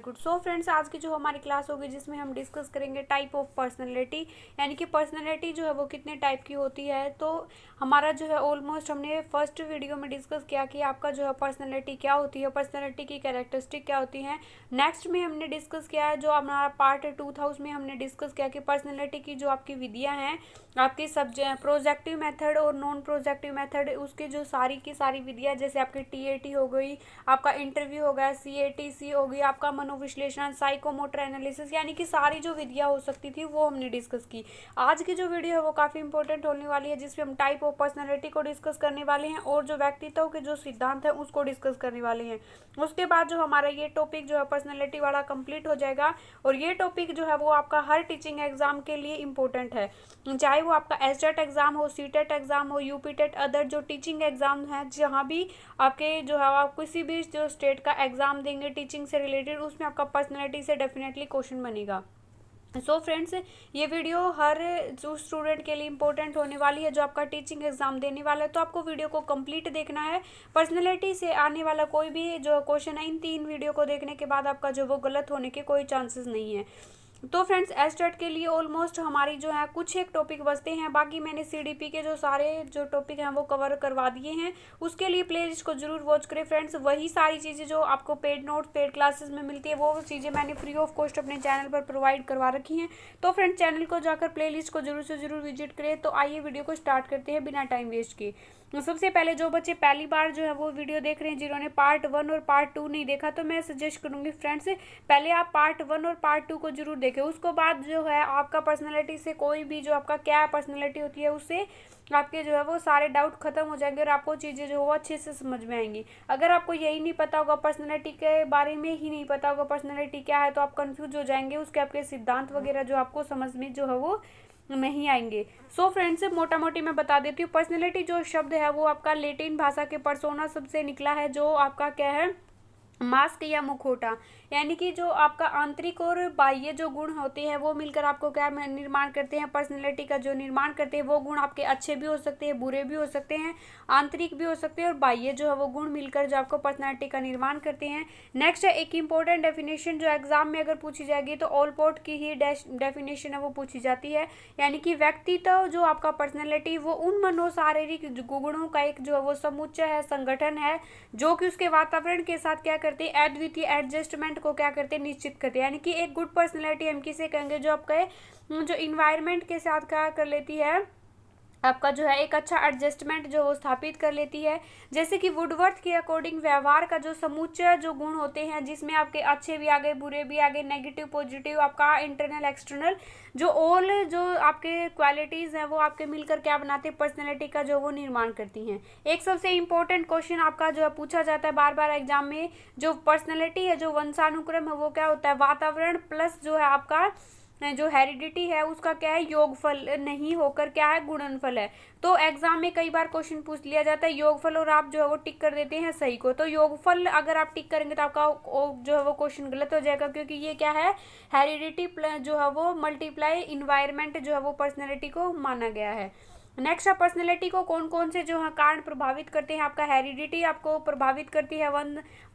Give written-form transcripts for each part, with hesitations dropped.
Good. So friends, आज की जो हमारी क्लास होगी जिसमें हम डिस्कस करेंगे टाइप ऑफ पर्सनैलिटी, यानी कि पर्सनैलिटी जो है वो कितने टाइप की होती है। तो हमारा जो है ऑलमोस्ट हमने फर्स्ट वीडियो में डिस्कस किया कि आपका जो है पर्सनैलिटी क्या होती है, पर्सनैलिटी की कैरेक्टरिस्टिक क्या होती हैं। नेक्स्ट में हमने डिस्कस किया है जो हमारा पार्ट 2 था, उसमें हमने डिस्कस किया कि पर्सनैलिटी की जो आपकी विधियाँ हैं, आपकी प्रोजेक्टिव मेथड और नॉन प्रोजेक्टिव मेथड, उसकी जो सारी की सारी विधियाँ, जैसे आपकी TAT हो गई, आपका इंटरव्यू हो गया, CATC हो गई, आपका मनोविश्लेषण, साइकोमोटर एनालिसिस, यानी कि सारी जो विधियाँ हो सकती थी वो हमने डिस्कस की। आज की जो वीडियो है वो काफ़ी इंपॉर्टेंट होने वाली है, जिसमें हम टाइप ऑफ पर्सनैलिटी को डिस्कस करने वाले हैं और जो व्यक्तित्व के जो सिद्धांत हैं उसको डिस्कस करने वाले हैं। उसके बाद जो हमारा ये टॉपिक जो है पर्सनैलिटी वाला कंप्लीट हो जाएगा, और ये टॉपिक जो है वो आपका हर टीचिंग एग्जाम के लिए इंपॉर्टेंट है, चाहे वो आपका STET एग्जाम हो, CTET एग्जाम हो, UPTET, अदर जो टीचिंग एग्जाम हैं, जहाँ भी आपके जो है आप किसी भी जो स्टेट का एग्जाम देंगे टीचिंग से रिलेटेड, उसमें आपका पर्सनैलिटी से डेफिनेटली क्वेश्चन बनेगा। सो फ्रेंड्स, ये वीडियो हर जो स्टूडेंट के लिए इंपॉर्टेंट होने वाली है जो आपका टीचिंग एग्जाम देने वाला है, तो आपको वीडियो को कंप्लीट देखना है। पर्सनैलिटी से आने वाला कोई भी जो क्वेश्चन है, इन 3 वीडियो को देखने के बाद आपका जो वो गलत होने के कोई चांसेस नहीं है। तो फ्रेंड्स, STET के लिए ऑलमोस्ट हमारी जो है कुछ एक टॉपिक बचते हैं, बाकी मैंने CDP के जो सारे जो टॉपिक हैं वो कवर करवा दिए हैं। उसके लिए प्लेलिस्ट को जरूर वॉच करें फ्रेंड्स। वही सारी चीज़ें जो आपको पेड नोट पेड क्लासेस में मिलती है, वो चीज़ें मैंने फ्री ऑफ कॉस्ट अपने चैनल पर प्रोवाइड करवा रखी हैं। तो फ्रेंड्स, चैनल को जाकर प्लेलिस्ट को जरूर से जरूर विजिट करें। तो आइए वीडियो को स्टार्ट करते हैं बिना टाइम वेस्ट किए। तो सबसे पहले जो बच्चे पहली बार जो है वो वीडियो देख रहे हैं, जिन्होंने पार्ट 1 और पार्ट 2 नहीं देखा, तो मैं सजेस्ट करूंगी फ्रेंड्स, पहले आप पार्ट 1 और पार्ट 2 को जरूर देखें। उसको बाद जो है आपका पर्सनैलिटी से कोई भी जो आपका क्या पर्सनैलिटी होती है, उससे आपके जो है वो सारे डाउट खत्म हो जाएंगे और आपको चीज़ें जो है वो अच्छे से समझ में आएंगी। अगर आपको यही नहीं पता होगा, पर्सनैलिटी के बारे में ही नहीं पता होगा पर्सनैलिटी क्या है, तो आप कंफ्यूज हो जाएंगे, उसके आपके सिद्धांत वगैरह जो आपको समझ में जो है वो नहीं आएंगे। सो फ्रेंड्स, मोटा मोटी मैं बता देती हूँ, पर्सनैलिटी जो शब्द है वो आपका लैटिन भाषा के पर्सोना शब्द से निकला है, जो आपका क्या है, मास्क या मुखौटा, यानी कि जो आपका आंतरिक और बाह्य जो गुण होते हैं वो मिलकर आपको क्या निर्माण करते हैं, पर्सनैलिटी का जो निर्माण करते हैं। वो गुण आपके अच्छे भी हो सकते हैं, बुरे भी हो सकते हैं, आंतरिक भी हो सकते हैं, और बाह्य जो है वो गुण मिलकर जो आपको पर्सनैलिटी का निर्माण करते हैं। नेक्स्ट है एक इंपॉर्टेंट डेफिनेशन, जो एग्जाम में अगर पूछी जाएगी तो ऑल पोर्ट की ही डेफिनेशन है वो पूछी जाती है, यानी कि व्यक्तित्व जो आपका पर्सनैलिटी वो उन मनोशारीरिक गुणों का एक जो है वो समुच्चय है, संगठन है, जो कि उसके वातावरण के साथ क्या करते हैं, अद्वितीय एडजस्टमेंट को क्या करते हैं, निश्चित करते हैं। यानी कि एक गुड पर्सनैलिटी हम किसे कहेंगे, जो आपके जो इन्वायरमेंट के साथ क्या कर लेती है, आपका जो है एक अच्छा एडजस्टमेंट जो वो स्थापित कर लेती है। जैसे कि वुडवर्थ के अकॉर्डिंग व्यवहार का जो समूचा जो गुण होते हैं, जिसमें आपके अच्छे भी आ गए, बुरे भी आ गए, नेगेटिव पॉजिटिव, आपका इंटरनल एक्सटर्नल, जो ऑल जो आपके क्वालिटीज़ हैं वो आपके मिलकर क्या बनाते हैं, पर्सनैलिटी का जो वो निर्माण करती हैं। एक सबसे इंपॉर्टेंट क्वेश्चन आपका जो है पूछा जाता है बार बार एग्जाम में, जो पर्सनैलिटी है, जो वंशानुक्रम है, वो क्या होता है, वातावरण प्लस जो है आपका जो हेरिडिटी है उसका क्या है, योगफल नहीं होकर क्या है, गुणनफल है। तो एग्जाम में कई बार क्वेश्चन पूछ लिया जाता है योगफल, और आप जो है वो टिक कर देते हैं सही को। तो योगफल अगर आप टिक करेंगे तो आपका जो है वो क्वेश्चन गलत हो जाएगा, क्योंकि ये क्या है, हेरिडिटी जो है वो मल्टीप्लाई इन्वायरमेंट जो है वो पर्सनैलिटी को माना गया है। नेक्स्ट है पर्सनैलिटी को कौन कौन से जो है कारण प्रभावित करते हैं। आपका हेरिडिटी आपको प्रभावित करती है,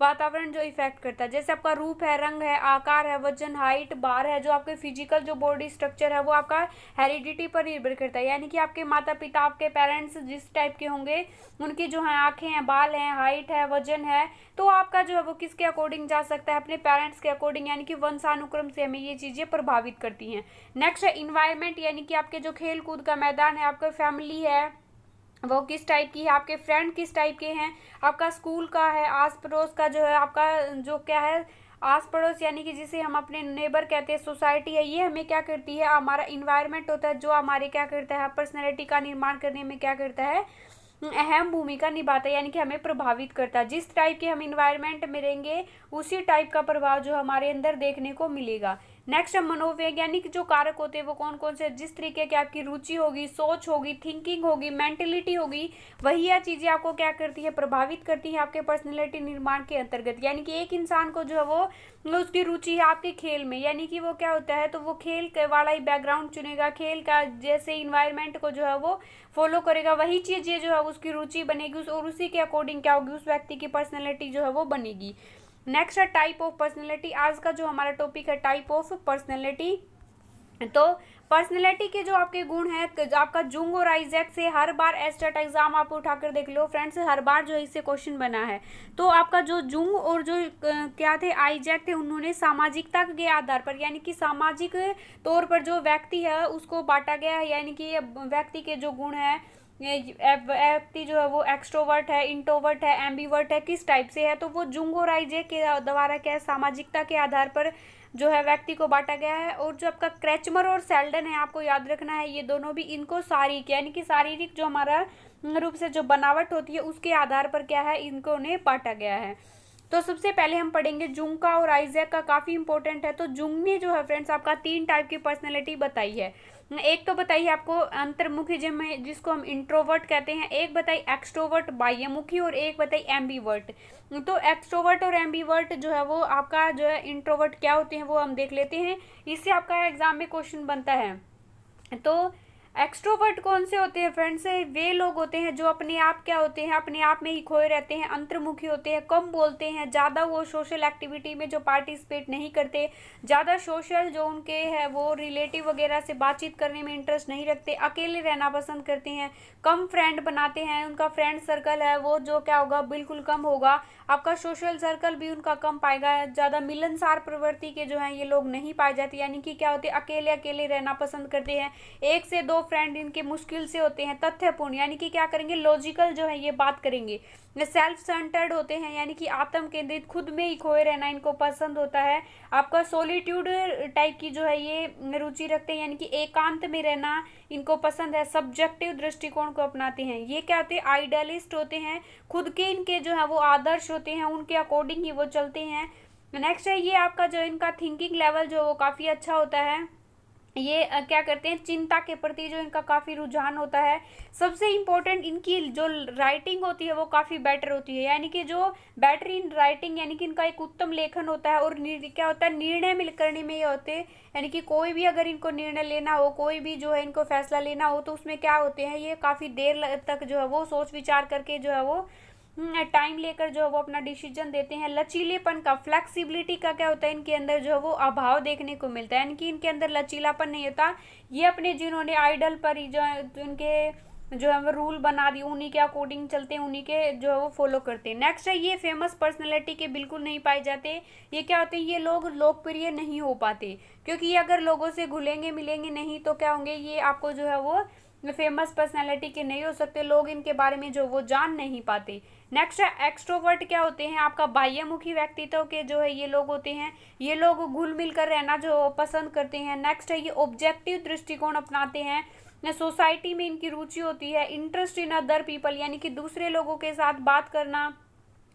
वातावरण जो इफेक्ट करता है, जैसे आपका रूप है, रंग है, आकार है, वजन, हाइट, बार है, जो आपके फिजिकल जो बॉडी स्ट्रक्चर है वो आपका हेरिडिटी पर निर्भर करता है। यानी कि आपके माता पिता, आपके पेरेंट्स जिस टाइप के होंगे, उनकी जो है आंखें हैं, बाल हैं, हाइट है, वजन है, तो आपका जो है वो किसके अकॉर्डिंग जा सकता है, अपने पेरेंट्स के अकॉर्डिंग, यानी कि वंशानुक्रम से हमें ये चीज़ें प्रभावित करती हैं। नेक्स्ट है इन्वायरमेंट, यानी कि आपके जो खेल कूद का मैदान है, आपका फैमिली है वो किस टाइप की है, आपके फ्रेंड किस टाइप के हैं, आपका स्कूल का है, आस पड़ोस का जो है आपका जो क्या है, आस पड़ोस, यानी कि जिसे हम अपने नेबर कहते हैं, सोसाइटी है, ये हमें क्या करती है, हमारा इन्वायरमेंट होता है, जो हमारे क्या करता है, पर्सनैलिटी का निर्माण करने में क्या करता है, अहम भूमिका निभाता है, यानी कि हमें प्रभावित करता है। जिस टाइप के हम इन्वायरमेंट में रहेंगे उसी टाइप का प्रभाव जो हमारे अंदर देखने को मिलेगा। नेक्स्ट है मनोवैज्ञानिक जो कारक होते हैं वो कौन कौन से, जिस तरीके की आपकी रुचि होगी, सोच होगी, थिंकिंग होगी, मेंटेलिटी होगी, वही यह चीज़ें आपको क्या करती है, प्रभावित करती है आपके पर्सनैलिटी निर्माण के अंतर्गत। यानी कि एक इंसान को जो है वो उसकी रुचि है आपके खेल में, यानी कि वो क्या होता है, तो वो खेल के वाला ही बैकग्राउंड चुनेगा, खेल का जैसे इन्वायरमेंट को जो है वो फॉलो करेगा, वही चीज़ें जो है उसकी रुचि बनेगी, और उसी के अकॉर्डिंग क्या होगी, उस व्यक्ति की पर्सनैलिटी जो है वो बनेगी। नेक्स्ट है टाइप ऑफ पर्सनैलिटी। आज का जो हमारा टॉपिक है टाइप ऑफ पर्सनैलिटी। तो पर्सनैलिटी के जो आपके गुण हैं, आपका जुंग और आइजैक से हर बार एस्टेट एग्जाम आप उठाकर देख लो फ्रेंड्स, हर बार जो इससे क्वेश्चन बना है। तो आपका जो जुंग और जो क्या थे, आइजैक थे, उन्होंने सामाजिकता के आधार पर यानी कि सामाजिक तौर पर जो व्यक्ति है उसको बांटा गया है। यानी कि व्यक्ति के जो गुण है, व्यक्ति जो है वो एक्सट्रोवर्ट है, इंट्रोवर्ट है, एम्बीवर्ट है, किस टाइप से है, तो वो जुंग और आइजैक के द्वारा क्या है, सामाजिकता के आधार पर जो है व्यक्ति को बांटा गया है। और जो आपका क्रेचमर और सेल्डन है, आपको याद रखना है, ये दोनों भी इनको शारीरिक यानी कि शारीरिक जो हमारा रूप से जो बनावट होती है उसके आधार पर क्या है, इनको ने बांटा गया है। तो सबसे पहले हम पढ़ेंगे जुंग का और आइजैक का, काफ़ी इंपॉर्टेंट है। तो जुंग ने जो है फ्रेंड्स आपका 3 टाइप की पर्सनैलिटी बताई है। एक तो बताइए आपको अंतर्मुखी जिसको हम इंट्रोवर्ट कहते हैं, एक बताई एक्सट्रोवर्ट बाह्यमुखी, और एक बताई एम्बीवर्ट। तो एक्सट्रोवर्ट और एम्बीवर्ट जो है वो आपका जो है, इंट्रोवर्ट क्या होते हैं वो हम देख लेते हैं, इससे आपका एग्जाम में क्वेश्चन बनता है। तो एक्सट्रोवर्ट कौन से होते हैं फ्रेंड्स, वे लोग होते हैं जो अपने आप क्या होते हैं, अपने आप में ही खोए रहते हैं, अंतर्मुखी होते हैं, कम बोलते हैं, ज़्यादा वो सोशल एक्टिविटी में जो पार्टिसिपेट नहीं करते, ज़्यादा सोशल जो उनके है वो रिलेटिव वगैरह से बातचीत करने में इंटरेस्ट नहीं रखते, अकेले रहना पसंद करते हैं, कम फ्रेंड बनाते हैं, उनका फ्रेंड सर्कल है वो जो क्या होगा, बिल्कुल कम होगा, आपका सोशल सर्कल भी उनका कम पाएगा, ज़्यादा मिलनसार प्रवृत्ति के जो हैं ये लोग नहीं पाए जाते, यानी कि क्या होते हैं, अकेले अकेले रहना पसंद करते हैं, 1 से 2 फ्रेंड इनके मुश्किल से होते हैं, तथ्यपूर्ण यानी कि क्या करेंगे, लॉजिकल जो है ये बात करेंगे, सेल्फ सेंटर्ड होते हैं यानी कि आत्म केंद्रित, खुद में ही खोए रहना इनको पसंद होता है, आपका सोलिट्यूड टाइप की जो है ये रुचि रखते हैं, यानी कि एकांत में रहना इनको पसंद है, सब्जेक्टिव दृष्टिकोण को अपनाते हैं, ये क्या होते हैं, आइडियलिस्ट होते हैं, खुद के इनके जो है वो आदर्श होते हैं, उनके अकॉर्डिंग ही वो चलते हैं। नेक्स्ट है ये आपका जो इनका थिंकिंग लेवल जो वो काफ़ी अच्छा होता है, ये क्या करते हैं, चिंता के प्रति जो इनका काफ़ी रुझान होता है। सबसे इम्पोर्टेंट इनकी जो राइटिंग होती है वो काफ़ी बेटर होती है, यानी कि जो बेटर इन राइटिंग यानी कि इनका एक उत्तम लेखन होता है। और क्या होता है, निर्णय करने में ये होते हैं, यानी कि कोई भी अगर इनको निर्णय लेना हो, कोई भी जो है इनको फैसला लेना हो, तो उसमें क्या होते हैं, ये काफ़ी देर तक जो है वो सोच विचार करके जो है वो टाइम लेकर जो है वो अपना डिसीजन देते हैं। लचीलेपन का, फ्लेक्सिबिलिटी का क्या होता है, इनके अंदर जो है वो अभाव देखने को मिलता है, यानी कि इनके अंदर लचीलापन नहीं होता। ये अपने जिन्होंने आइडल पर ही जो उनके जो है वो रूल बना दिए, उन्हीं के अकॉर्डिंग चलते हैं, उन्हीं के जो है वो फॉलो करते हैं। नेक्स्ट है ये फेमस पर्सनैलिटी के बिल्कुल नहीं पाए जाते। ये क्या होते हैं, ये लोग लोकप्रिय नहीं हो पाते, क्योंकि ये अगर लोगों से घुलेंगे मिलेंगे नहीं तो क्या होंगे, ये आपको जो है वो फेमस पर्सनैलिटी के नहीं हो सकते, लोग इनके बारे में जो वो जान नहीं पाते। नेक्स्ट है एक्सट्रोवर्ट क्या होते हैं, आपका बाह्यमुखी व्यक्तित्व के जो है ये लोग होते हैं, ये लोग घुल मिल कर रहना जो पसंद करते हैं। नेक्स्ट है ये ऑब्जेक्टिव दृष्टिकोण अपनाते हैं, सोसाइटी में इनकी रुचि होती है। इंटरेस्ट इन अदर पीपल यानी कि दूसरे लोगों के साथ बात करना,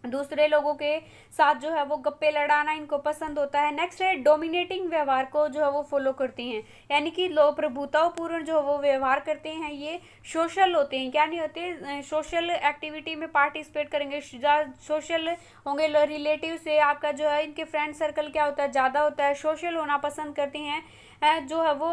दूसरे लोगों के साथ जो है वो गप्पे लड़ाना इनको पसंद होता है। नेक्स्ट है डोमिनेटिंग व्यवहार को जो है वो फॉलो करते हैं, यानी कि लोग प्रभुतापूर्ण जो वो व्यवहार करते हैं। ये सोशल होते हैं, क्या नहीं होते, सोशल एक्टिविटी में पार्टिसिपेट करेंगे, सोशल होंगे, रिलेटिव से आपका जो है इनके फ्रेंड सर्कल क्या होता है, ज़्यादा होता है, सोशल होना पसंद करते हैं। जो है वो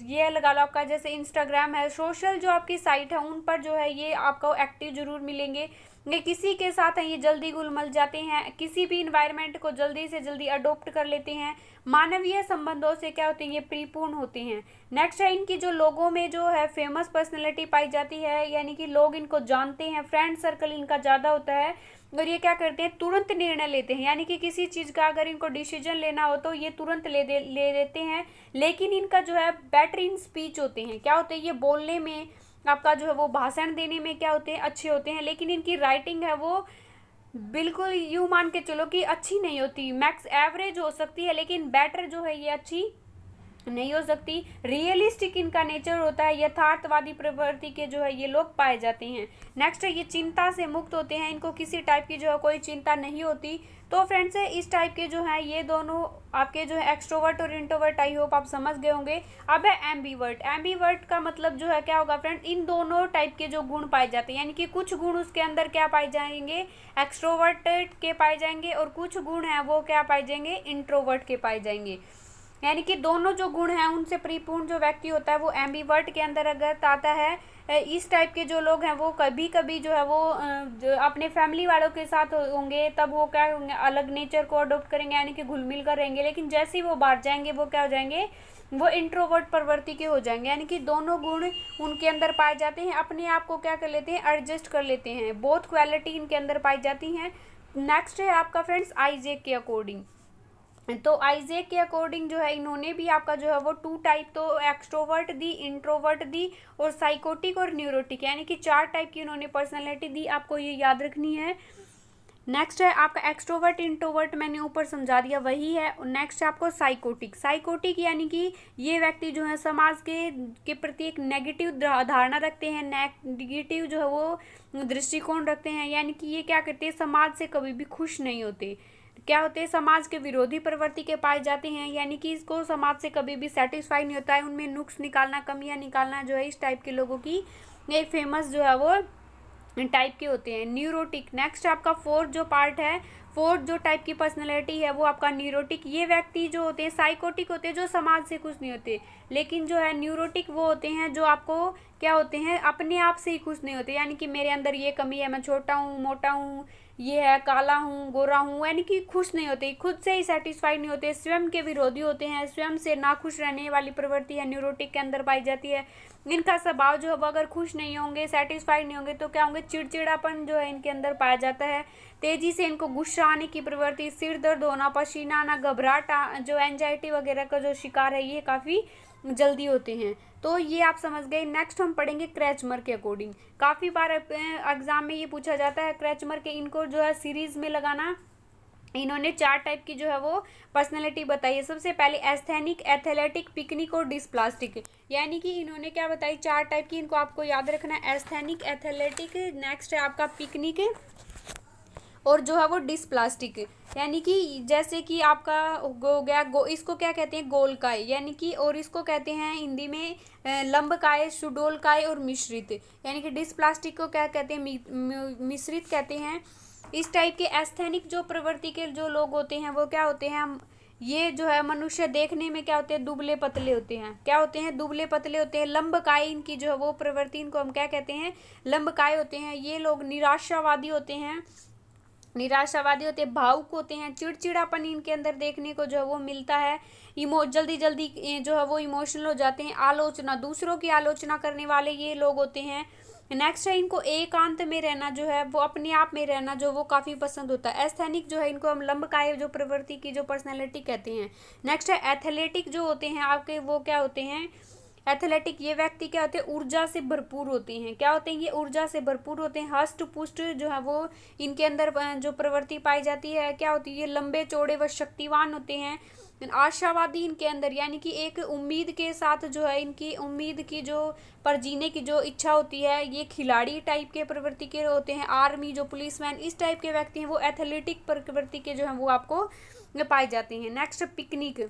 ये लगा लो आपका जैसे इंस्टाग्राम है, सोशल जो आपकी साइट है उन पर जो है ये आपको एक्टिव जरूर मिलेंगे। ये किसी के साथ हैं ये जल्दी घुल मिल जाते हैं, किसी भी इन्वायरमेंट को जल्दी से जल्दी अडोप्ट कर लेते हैं। मानवीय संबंधों से क्या होते हैं, ये परिपूर्ण होते हैं। नेक्स्ट है इनकी जो लोगों में जो है फेमस पर्सनैलिटी पाई जाती है, यानी कि लोग इनको जानते हैं, फ्रेंड सर्कल इनका ज़्यादा होता है, और ये क्या करते हैं, तुरंत निर्णय लेते हैं, यानी कि किसी चीज़ का अगर इनको डिसीजन लेना हो तो ये तुरंत ले देते हैं। लेकिन इनका जो है बेटर इन स्पीच होते हैं, क्या होते हैं, ये बोलने में आपका जो है वो भाषण देने में क्या होते हैं, अच्छे होते हैं। लेकिन इनकी राइटिंग है वो बिल्कुल यूँ मान के चलो कि अच्छी नहीं होती, मैक्स एवरेज हो सकती है, लेकिन बेटर जो है ये अच्छी नहीं हो सकती। रियलिस्टिक इनका नेचर होता है, यथार्थवादी प्रवृत्ति के जो है ये लोग पाए जाते हैं। नेक्स्ट है ये चिंता से मुक्त होते हैं, इनको किसी टाइप की जो है कोई चिंता नहीं होती। तो फ्रेंड्स इस टाइप के जो है ये दोनों आपके जो है एक्सट्रोवर्ट और इंट्रोवर्ट, आई होप आप समझ गए होंगे। अब है एम्बीवर्ट। एम्बीवर्ट का मतलब जो है क्या होगा फ्रेंड्स, इन दोनों टाइप के जो गुण पाए जाते हैं, यानी कि कुछ गुण उसके अंदर क्या पाए जाएंगे, एक्सट्रोवर्ट के पाए जाएंगे, और कुछ गुण हैं वो क्या पाए जाएंगे, इंट्रोवर्ट के पाए जाएंगे। यानी कि दोनों जो गुण हैं उनसे परिपूर्ण जो व्यक्ति होता है वो एम्बीवर्ट के अंदर अगर आता है। इस टाइप के जो लोग हैं वो कभी कभी जो है वो जो अपने फैमिली वालों के साथ होंगे तब वो क्या होंगे, अलग नेचर को अडोप्ट करेंगे, यानी कि घुल मिल कर रहेंगे, लेकिन जैसे ही वो बाहर जाएंगे वो क्या हो जाएंगे, वो इंट्रोवर्ट प्रवृत्ति के हो जाएंगे। यानी कि दोनों गुण उनके अंदर पाए जाते हैं, अपने आप को क्या कर लेते हैं, एडजस्ट कर लेते हैं, बोथ क्वालिटी इनके अंदर पाई जाती हैं। नेक्स्ट है आपका फ्रेंड्स आइजैक के अकॉर्डिंग। तो आइजैक के अकॉर्डिंग जो है इन्होंने भी आपका जो है वो 2 टाइप, तो एक्सट्रोवर्ट दी, इंट्रोवर्ट दी और साइकोटिक और न्यूरोटिक, यानी कि 4 टाइप की इन्होंने पर्सनैलिटी दी, आपको ये याद रखनी है। नेक्स्ट है आपका एक्सट्रोवर्ट, इंट्रोवर्ट मैंने ऊपर समझा दिया वही है। नेक्स्ट है आपको साइकोटिक। साइकोटिक यानी कि ये व्यक्ति जो है समाज के प्रति एक नेगेटिव धारणा रखते हैं, नेगेटिव जो है वो दृष्टिकोण रखते हैं, यानी कि ये क्या करते हैं, समाज से कभी भी खुश नहीं होते, क्या होते हैं, समाज के विरोधी प्रवृत्ति के पाए जाते हैं, यानी कि इसको समाज से कभी भी सेटिस्फाई नहीं होता है, उनमें नुक्स निकालना, कमियां निकालना जो है इस टाइप के लोगों की एक फेमस जो है वो टाइप के होते हैं। न्यूरोटिक। नेक्स्ट आपका फोर्थ जो पार्ट है, फोर्थ जो टाइप की पर्सनैलिटी है वो आपका न्यूरोटिक। ये व्यक्ति जो होते हैं साइकोटिक होते हैं जो समाज से खुश नहीं होते, लेकिन जो है न्यूरोटिक वो होते हैं जो आपको क्या होते हैं, अपने आप से ही खुश नहीं होते, यानी कि मेरे अंदर ये कमी है, मैं छोटा हूँ, मोटा हूँ, ये है, काला हूँ, गोरा हूँ, यानी कि खुश नहीं होते, खुद से ही सेटिस्फाइड नहीं होते, स्वयं के विरोधी होते हैं, स्वयं से नाखुश रहने वाली प्रवृत्ति है न्यूरोटिक के अंदर पाई जाती है। इनका स्वभाव जो है अगर खुश नहीं होंगे, सेटिस्फाइड नहीं होंगे तो क्या होंगे, चिड़चिड़ापन जो है इनके अंदर पाया जाता है, तेजी से इनको गुस्सा आने की प्रवृत्ति, सिर दर्द होना, पसीना आना, घबराहट, जो एंजाइटी वगैरह का जो शिकार है ये काफ़ी जल्दी होते हैं। तो ये आप समझ गए। नेक्स्ट हम पढ़ेंगे क्रैचमर के अकॉर्डिंग। काफ़ी बार एग्जाम में ये पूछा जाता है क्रैचमर के, इनको जो है सीरीज में लगाना। इन्होंने 4 टाइप की जो है वो पर्सनैलिटी बताई है। सबसे पहले एस्थेनिक, एथलेटिक, पिकनिक और डिस्प्लास्टिक, यानी कि इन्होंने क्या बताई, 4 टाइप की, इनको आपको याद रखना है, एस्थेनिक, एथलेटिक, नेक्स्ट है आपका पिकनिक और जो है वो डिस्प्लास्टिक, यानी कि जैसे कि आपका हो गया इसको क्या कहते हैं, गोलकाय, यानी कि, और इसको कहते हैं हिंदी में लंबकाय, सुडोलकाय और मिश्रित, यानी कि डिस्प्लास्टिक को क्या कहते हैं, मिश्रित कहते हैं। इस टाइप के एस्थेनिक जो प्रवृत्ति के जो लोग होते हैं वो क्या होते हैं, ये जो है मनुष्य देखने में क्या होते हैं, दुबले पतले होते हैं, क्या होते हैं, दुबले पतले होते हैं। लंबकाय इनकी जो है वो प्रवृत्ति, इनको हम क्या कहते हैं, लंबकाय होते हैं। ये लोग निराशावादी होते हैं, भावुक होते हैं, चिड़चिड़ापन इनके अंदर देखने को जो है वो मिलता है, जल्दी जल्दी जो है वो इमोशनल हो जाते हैं। आलोचना, दूसरों की आलोचना करने वाले ये लोग होते हैं। नेक्स्ट है इनको एकांत में रहना जो है वो, अपने आप में रहना जो वो काफ़ी पसंद होता है। एस्थेनिक जो है इनको हम लंबकाय जो प्रवृत्ति की जो पर्सनैलिटी कहते हैं। नेक्स्ट है एथलेटिक जो होते हैं आपके, वो क्या होते हैं, एथलेटिक, ये व्यक्ति क्या होते हैं, ऊर्जा से भरपूर होते हैं, क्या होते हैं, ये ऊर्जा से भरपूर होते हैं। हष्ट पुष्ट जो है वो इनके अंदर जो प्रवृत्ति पाई जाती है क्या होती है, ये लंबे चौड़े व शक्तिवान होते हैं। आशावादी इनके अंदर, यानी कि एक उम्मीद के साथ जो है इनकी उम्मीद की जो पर जीने की जो इच्छा होती है, ये खिलाड़ी टाइप के प्रवृत्ति के होते हैं। आर्मी जो पुलिसमैन इस टाइप के व्यक्ति हैं वो एथलेटिक प्रवृत्ति के जो हैं वो आपको पाए जाते हैं। नेक्स्ट पिकनिक,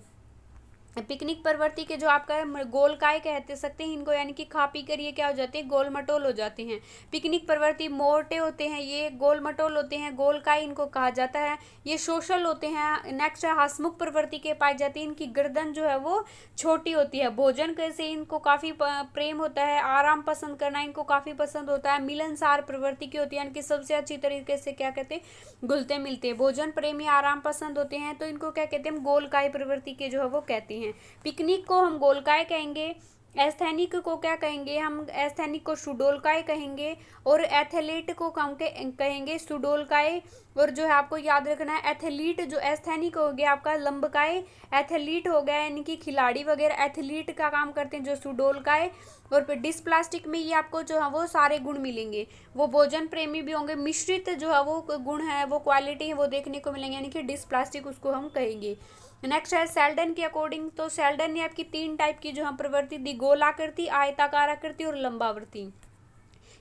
पिकनिक प्रवृत्ति के जो आपका गोलकाय कहते सकते हैं इनको, यानी कि खा पी कर ये क्या हो जाते हैं, गोल मटोल हो जाते हैं। पिकनिक प्रवृत्ति मोटे होते हैं, ये गोल मटोल होते हैं, गोलकाय इनको कहा जाता है। ये सोशल होते हैं। नेक्स्ट है हंसमुख प्रवृत्ति के पाई जाती है, इनकी गर्दन जो है वो छोटी होती है। भोजन से इनको काफ़ी प्रेम होता है, आराम पसंद करना इनको काफ़ी पसंद होता है। मिलनसार प्रवृत्ति की होती है, यानी कि सबसे अच्छी तरीके से क्या कहते हैं, घुलते मिलते। भोजन प्रेमी, आराम पसंद होते हैं, तो इनको क्या कहते हैं, गोलकाय प्रवृत्ति के जो है वो कहते हैं। पिकनिक को हम गोलकाय कहेंगे, एस्थेनिक को क्या कहेंगे हम, एस्थेनिक को सुडोलकाय कहेंगे, और एथलीट को हम कहेंगे सुडोलकाय। और जो है आपको याद रखना है एथलीट, जो एस्थेनिक हो गया आपका लंबकाय, एथलीट हो गया यानी कि खिलाड़ी वगैरह एथलीट का काम करते हैं जो सुडोलकाय। और फिर डिस्प्लास्टिक में ये आपको जो है वो सारे गुण मिलेंगे, वो भोजन प्रेमी भी होंगे, मिश्रित जो है वो गुण है, वो क्वालिटी है वो देखने को मिलेंगे, यानी कि डिस्प्लास्टिक उसको हम कहेंगे। नेक्स्ट है सेल्डन के अकॉर्डिंग, तो सेल्डन ने आपकी 3 टाइप की जो हम प्रवृत्ति दी, गोलाकृति, आयताकार आकृति और लंबावर्ती।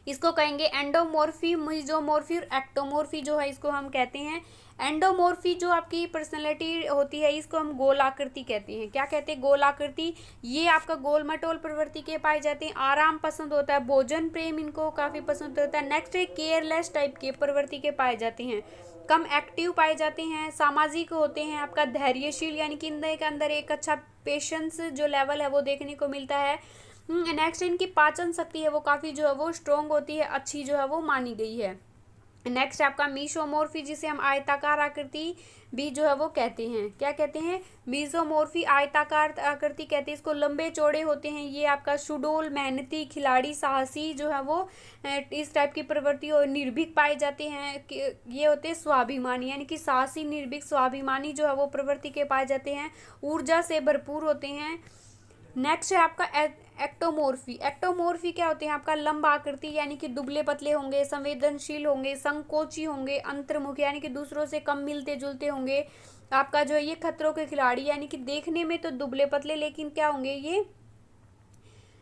इसको कहेंगे एंडोमॉर्फी, मिजोमॉर्फी और एक्टोमॉर्फी जो है इसको हम कहते हैं। एंडोमॉर्फी जो आपकी पर्सनैलिटी होती है इसको हम गोल आकृति कहते हैं। क्या कहते हैं? गोल आकृति। ये आपका गोल मटोल प्रवृत्ति के पाए जाते हैं। आराम पसंद होता है, भोजन प्रेम इनको काफ़ी पसंद होता है। नेक्स्ट है केयरलेस टाइप के प्रवृत्ति के पाए जाते हैं। कम एक्टिव पाए जाते हैं। सामाजिक होते हैं। आपका धैर्यशील यानी कि इनके के अंदर एक अच्छा पेशेंस जो लेवल है वो देखने को मिलता है। नेक्स्ट इनकी पाचन शक्ति है वो काफ़ी जो है वो स्ट्रोंग होती है, अच्छी जो है वो मानी गई है। नेक्स्ट आपका मीसोमॉर्फी जिसे हम आयताकार आकृति भी जो है वो कहते हैं। क्या कहते हैं? मीसोमॉर्फी आयताकार आकृति कहते हैं इसको। लंबे चौड़े होते हैं। ये आपका सुडौल, मेहनती, खिलाड़ी, साहसी जो है वो इस टाइप की प्रवृत्ति और निर्भीक पाए जाते हैं। ये होते हैं स्वाभिमानी यानी कि साहसी, निर्भीक, स्वाभिमानी जो है वो प्रवृत्ति के पाए जाते हैं। ऊर्जा से भरपूर होते हैं। नेक्स्ट है आपका एक्टोमॉर्फी। एक्टोमॉर्फी क्या होते हैं? आपका लंबा आकृति यानी कि दुबले पतले होंगे, संवेदनशील होंगे, संकोची होंगे, अंतर्मुखी यानी कि दूसरों से कम मिलते जुलते होंगे। आपका जो है ये खतरों के खिलाड़ी यानी कि देखने में तो दुबले पतले लेकिन क्या होंगे ये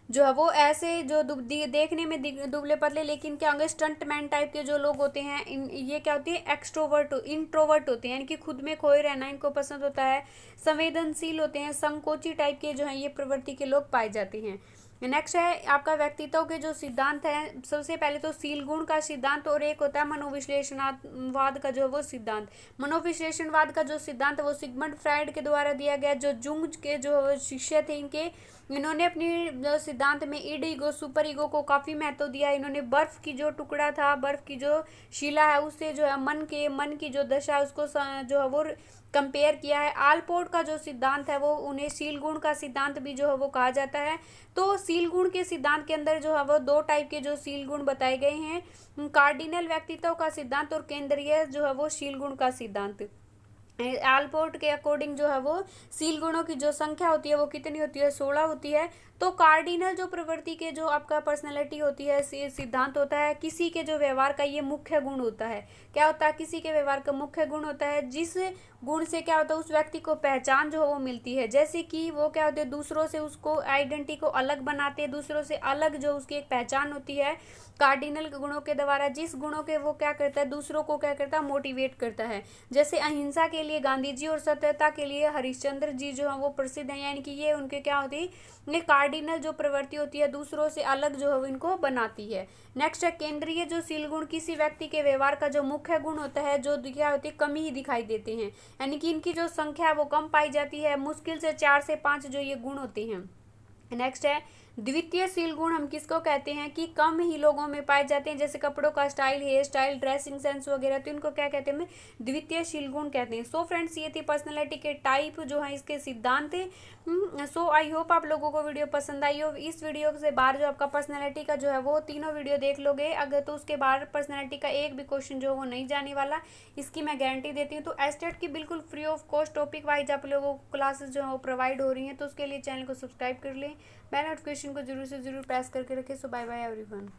जो है वो ऐसे जो देखने में दुबले पतले लेकिन क्या होंगे स्टंटमैन टाइप के जो लोग होते हैं ये क्या होती है? एक्सट्रोवर्ट, इंट्रोवर्ट होते हैं यानी कि खुद में खोए रहना इनको पसंद होता है। संवेदनशील होते हैं। संकोची टाइप के जो हैं ये प्रवृत्ति के लोग पाए जाते हैं। नेक्स्ट है आपका व्यक्तित्व के जो सिद्धांत है। सबसे पहले तो सील गुण का सिद्धांत और एक होता है मनोविश्लेषणवाद का जो है वो सिद्धांत। मनोविश्लेषणवाद का जो सिद्धांत है वो सिगमंड फ्राइड के द्वारा दिया गया। जो जुंग के जो शिष्य थे इन्होंने अपनी जो सिद्धांत में ईड ईगो, सुपर ईगो को काफ़ी महत्व दिया। इन्होंने बर्फ की जो टुकड़ा था, बर्फ की जो शिला है उससे जो है मन की जो दशा है उसको जो है वो कंपेयर किया है। आलपोर्ट का जो सिद्धांत है वो उन्हें सील गुण का सिद्धांत भी जो है वो कहा जाता है। तो सील गुण के सिद्धांत के अंदर जो है वो दो टाइप के जो सील गुण बताए गए हैं। कार्डिनल व्यक्तित्व का सिद्धांत और केंद्रीय जो है वो सील गुण का सिद्धांत। आलपोर्ट के अकॉर्डिंग जो है वो सील गुणों की जो संख्या होती है वो कितनी होती है? 16 होती है। तो कार्डिनल जो प्रवृत्ति के जो आपका पर्सनैलिटी होती है सिद्धांत होता है किसी के जो व्यवहार का ये मुख्य गुण होता है। क्या होता है? किसी के व्यवहार का मुख्य गुण होता है जिस गुण से क्या होता है उस व्यक्ति को पहचान जो है वो मिलती है। जैसे कि वो क्या होते हैं दूसरों से उसको आइडेंटिटी को अलग बनाते हैं, दूसरों से अलग जो उसकी एक पहचान होती है कार्डिनल गुणों के द्वारा। जिस गुणों के वो क्या करता है दूसरों को क्या करता है मोटिवेट करता है। जैसे अहिंसा के लिए गांधी जी और सत्यता के लिए हरिश्चंद्र जी जो है वो प्रसिद्ध हैं यानी कि ये उनके क्या होती है कार्डिनल जो प्रवृत्ति होती है दूसरों से अलग जो है इनको बनाती है। नेक्स्ट है केंद्रीय जो सील गुण। किसी व्यक्ति के व्यवहार का जो मुख्य गुण होता है जो क्या होती है कमी ही दिखाई देते हैं यानी कि इनकी जो संख्या है वो कम पाई जाती है। मुश्किल से 4 से 5 जो ये गुण होते हैं। नेक्स्ट है द्वितीय सील गुण। हम किसको कहते हैं कि कम ही लोगों में पाए जाते हैं जैसे कपड़ों का style, hair style, dressing sense वगैरह। तो इनको क्या कहते हैं? द्वितीय सील गुण कहते हैं। सो फ्रेंड्स ये थी पर्सनैलिटी के टाइप जो है इसके सिद्धांत। सो आई होप आप लोगों को वीडियो पसंद आई हो। इस वीडियो से बाहर जो आपका पर्सनैलिटी का जो है वो तीनों वीडियो देख लोगे अगर तो उसके बाहर पर्सनैलिटी का एक भी क्वेश्चन जो है वो नहीं जाने वाला, इसकी मैं गारंटी देती हूँ। तो एस्टेट की बिल्कुल free of cost topic wise आप लोगों को क्लासेस जो है वो प्रोवाइड हो रही हैं। तो उसके लिए चैनल को सब्सक्राइब कर लें, बेल नोटिफिकेशन को जरूर से जरूर प्रेस करके रखें। सो बाय बाय एवरीवन।